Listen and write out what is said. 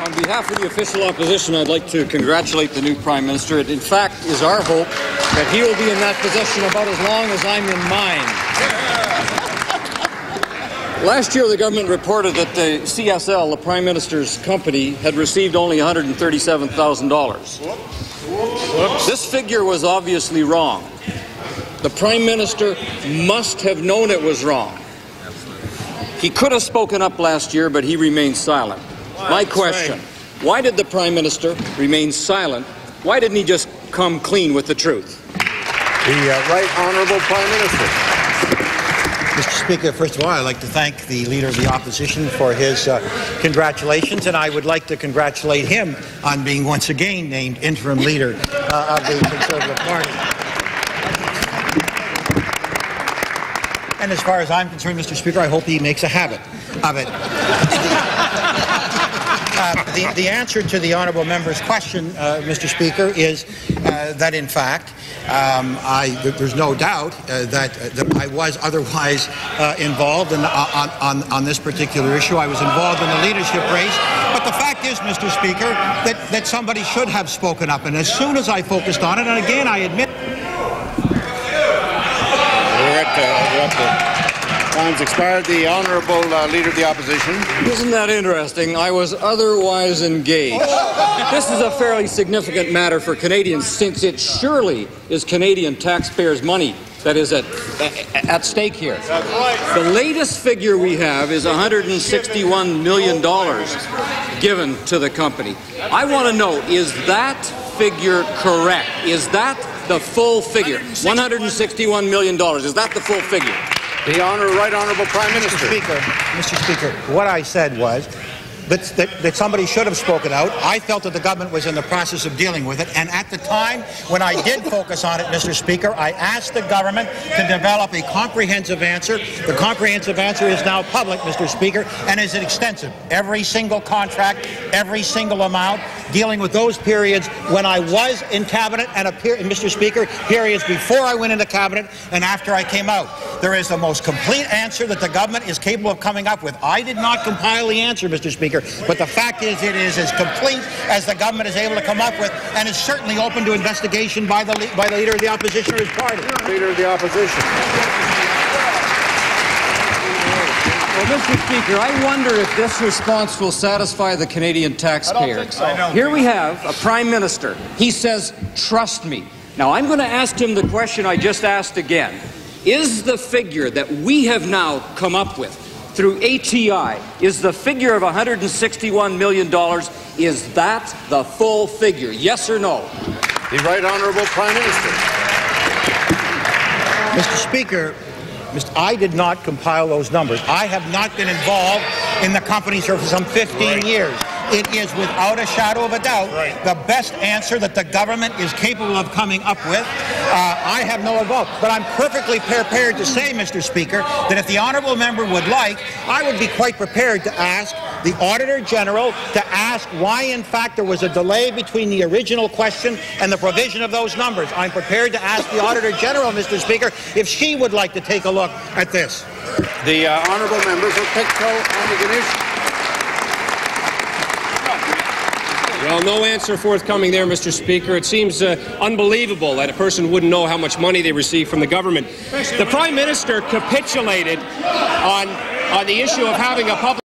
On behalf of the official opposition, I'd like to congratulate the new Prime Minister. It, in fact, is our hope that he will be in that position about as long as I'm in mine. Last year, the government reported that the CSL, the Prime Minister's company, had received only $137,000. This figure was obviously wrong. The Prime Minister must have known it was wrong. He could have spoken up last year, but he remained silent. My question, why did the Prime Minister remain silent? Why didn't he just come clean with the truth? The Right Honourable Prime Minister. Mr. Speaker, first of all, I'd like to thank the Leader of the Opposition for his congratulations, and I would like to congratulate him on being once again named interim Leader of the Conservative Party. And as far as I'm concerned, Mr. Speaker, I hope he makes a habit of it. The answer to the honourable member's question, Mr. Speaker, is that in fact there's no doubt that I was otherwise involved on this particular issue. I was involved in the leadership race. But the fact is, Mr. Speaker, that somebody should have spoken up. And as soon as I focused on it, and again I admit... Time's expired. The Honourable Leader of the Opposition. Isn't that interesting? I was otherwise engaged. This is a fairly significant matter for Canadians, since it surely is Canadian taxpayers' money that is at stake here. That's right. The latest figure we have is $161 million given to the company. I want to know, is that figure correct? Is that the full figure? $161 million. Is that the full figure? The Right Honourable Prime Minister. Mr. Speaker, what I said was that somebody should have spoken out. I felt that the government was in the process of dealing with it, and at the time when I did focus on it, Mr. Speaker, I asked the government to develop a comprehensive answer. The comprehensive answer is now public, Mr. Speaker, and is extensive. Every single contract, every single amount, dealing with those periods when I was in Cabinet and, Mr. Speaker, periods before I went into Cabinet and after I came out. There is the most complete answer that the government is capable of coming up with. I did not compile the answer, Mr. Speaker, but the fact is it is as complete as the government is able to come up with, and is certainly open to investigation by the Leader of the Opposition or his party. Leader of the Opposition. Well, Mr. Speaker, I wonder if this response will satisfy the Canadian taxpayer. I don't think so. Here we have a Prime Minister. He says, trust me. Now, I'm going to ask him the question I just asked again. Is the figure that we have now come up with through ATI, is the figure of $161 million, is that the full figure? Yes or no? The Right Honourable Prime Minister. Mr. Speaker, I did not compile those numbers. I have not been involved in the company for some 15 years. It is, without a shadow of a doubt, the best answer that the government is capable of coming up with. I have no involvement. But I'm perfectly prepared to say, Mr. Speaker, that if the honourable member would like, I would be quite prepared to ask the Auditor General to ask why, in fact, there was a delay between the original question and the provision of those numbers. I'm prepared to ask the Auditor General, Mr. Speaker, if she would like to take a look at this. The honourable members will take on the issue. Well, no answer forthcoming there, Mr. Speaker. It seems unbelievable that a person wouldn't know how much money they receive from the government. The Prime Minister capitulated on the issue of having a public